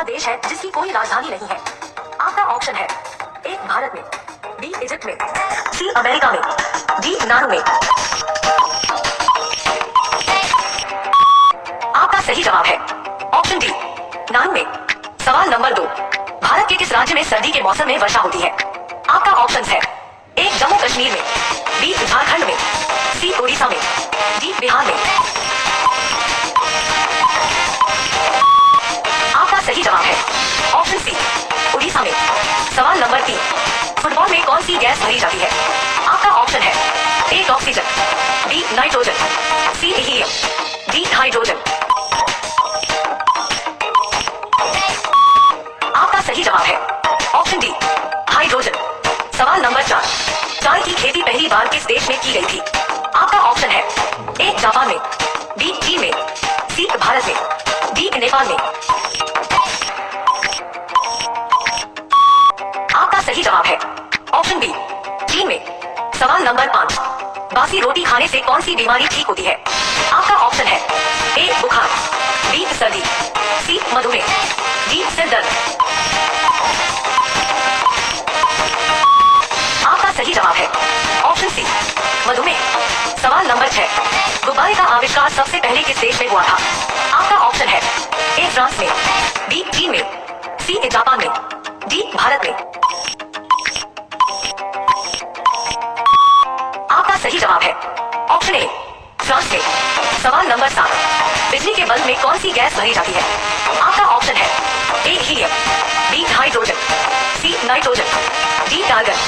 देश है जिसकी कोई राजधानी नहीं है। आपका ऑप्शन है ए भारत में, बी इजिप्ट में, सी अमेरिका में, डी नारू में। आपका सही जवाब है ऑप्शन डी नारू में। सवाल नंबर 2, भारत के किस राज्य में सर्दी के मौसम में वर्षा होती है? आपका ऑप्शन है ए जम्मू कश्मीर में, बी झारखंड में, सी उड़ीसा में, डी बिहार में। आपका सही जवाब है ऑप्शन सी उड़ीसा में। सवाल नंबर 3, फुटबॉल में कौन सी गैस भरी जाती है? आपका ऑप्शन है A oxygen, B nitrogen, C helium, D hydrogen. आपका सही जवाब है ऑप्शन डी हाइड्रोजन। सवाल नंबर 4, चाय की खेती पहली बार किस देश में की गई थी? आपका ऑप्शन है ए जापान में, बी चीन में, सी भारत में, डी नेपाल में। आपका सही जवाब है ऑप्शन बी चीन में। सवाल नंबर 5, बासी रोटी खाने से कौन सी बीमारी ठीक होती है? आपका ऑप्शन है ए बुखार, बी सर्दी, सी मधुमेह, डी सिर दर्द। आपका सही जवाब है ऑप्शन सी मधुमेह। सवाल नंबर 6, गुब्बारे का आविष्कार सबसे पहले किस देश में हुआ था? आपका ऑप्शन है ए फ्रांस में, बी चीन में, सी जापान में, डी भारत में। आपका सही जवाब है ऑप्शन ए फ्रांस में। सवाल नंबर 7, बिजली के बल्ब में कौन सी गैस भरी जाती है? आपका ऑप्शन है A helium, B hydrogen, C nitrogen, D argon.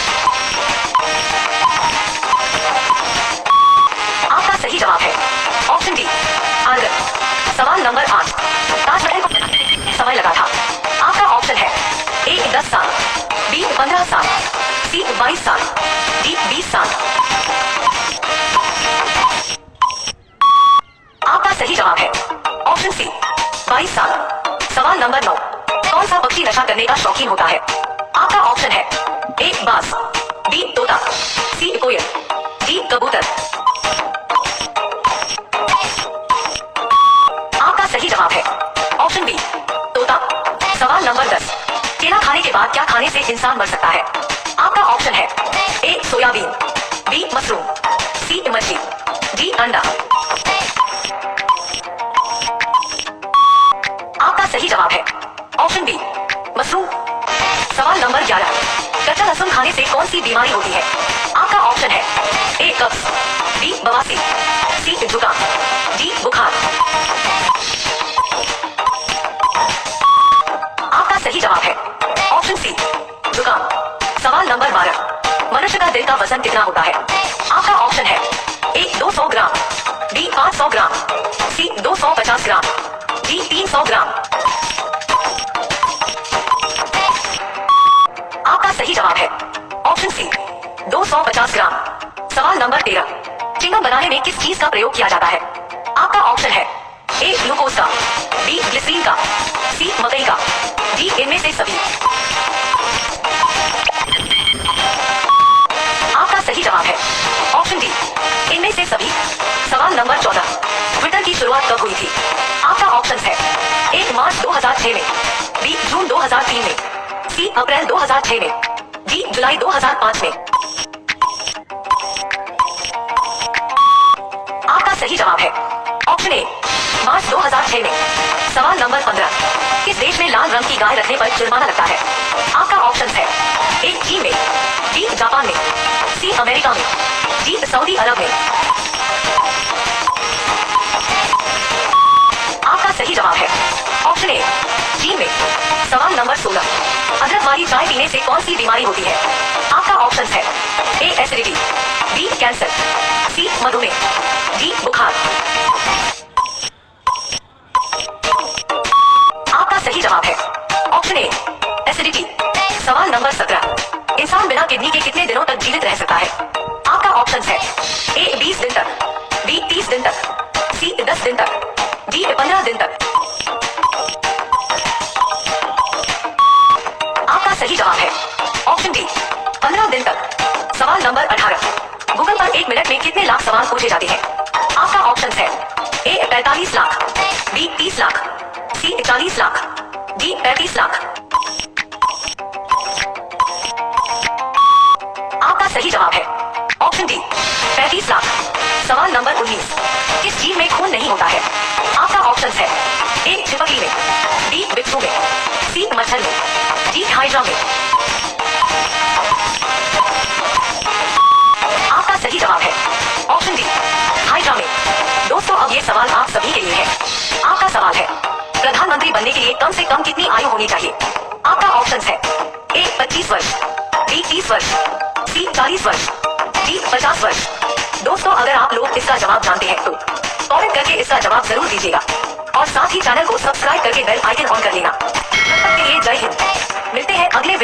आपका सही जवाब है ऑप्शन डी आर्गन। सवाल नंबर 8, ताजमहल को समय लगा था? आपका ऑप्शन है ए 10 साल, बी 15 साल, सी 22 साल, डी 20 साल। आपका सही जवाब है ऑप्शन सी 22 साल। सवाल नंबर 9, कौन सा पक्षी नशा करने का शौकीन होता है? आपका ऑप्शन है ए बाज, बी तोता, सी कोयल, डी कबूतर। आपका सही जवाब है ऑप्शन बी तोता। सवाल नंबर 10, केला खाने के बाद क्या खाने से इंसान मर सकता है? आपका ऑप्शन है ए सोयाबीन, बी मशरूम, सी मछली, डी अंडा। आपका सही जवाब है ऑप्शन बी मशरूम। सवाल नंबर 11, कच्चा लहसुन खाने से कौन सी बीमारी होती है? आपका ऑप्शन है ए कब्ज, बी बवासीर, सी जुकाम, डी बुखार। आपका सही जवाब है ऑप्शन सी जुकाम। सवाल नंबर 12, मनुष्य का दिल का वजन कितना होता है? आपका ऑप्शन है ए 200 ग्राम, बी 500 ग्राम, सी 250 ग्राम, डी 300 ग्राम। आपका सही जवाब है ऑप्शन सी 250 ग्राम। सवाल नंबर 13, चिंगम बनाने में किस चीज का प्रयोग किया जाता है? आपका ऑप्शन है ए ग्लूकोज का, बी ग्लिसरीन का, सी मकई का, डी इनमें से सभी। आपका सही जवाब है ऑप्शन डी इनमें से सभी। सवाल नंबर 14, ट्विटर की शुरुआत कब हुई थी? आपका ऑप्शन है ए मार्च 2006 में, बी जून 2003 में, सी अप्रैल 2006 में, डी जुलाई 2005 में। आपका सही जवाब है ऑप्शन ए मार्च 2006 में। सवाल नंबर 15, किस देश में लाल रंग की गाय रखने पर जुर्माना लगता है? आपका ऑप्शन है ए चीन में, बी जापान में, सी अमेरिका में, डी सऊदी अरब में। आपका सही जवाब है ऑप्शन ए चीन में। सवाल नंबर 16, अदरक वाली चाय पीने से कौन सी बीमारी होती है? आपका ऑप्शन है ए एसिडिटी, बी कैंसर, सी मधुमेह, डी बुखार। आपका सही जवाब है ऑप्शन ए एसिडिटी। सवाल नंबर 17, इंसान बिना किडनी के कितने दिनों तक जीवित रह सकता है? आपका ऑप्शन है ए 20 दिन तक, बी 30 दिन तक, सी 10 दिन तक, डी 15 दिन तक। आपका सही जवाब है ऑप्शन डी 15 दिन तक। सवाल नंबर 18, गूगल पर 1 मिनट में कितने लाख सवाल पूछे जाते हैं? आपका ऑप्शन है ए 45 लाख, बी 30 लाख, सी 40 लाख, बी 35 लाख। आपका सही जवाब है ऑप्शन डी 35 लाख। सवाल नंबर 19, किस जीव में खून नहीं होता है? आपका ऑप्शन है ए छिपकली में, बी बिच्छू में, सी मच्छर में, डी हाइड्रा में। आपका सही जवाब है ऑप्शन डी हाइड्रा में। दोस्तों अब ये सवाल आप सभी के लिए है। आपका सवाल है प्रधानमंत्री बनने के लिए कम से कम कितनी आयु होनी चाहिए? आपका ऑप्शन है ए 25 वर्ष, बी 30 वर्ष, सी 40 वर्ष, डी 50 वर्ष। दोस्तों अगर आप लोग इसका जवाब जानते हैं तो कमेंट करके इसका जवाब जरूर दीजिएगा और साथ ही चैनल को सब्सक्राइब करके बेल आइकन ऑन कर लेना। तब तक के लिए जय हिंद। मिलते हैं अगले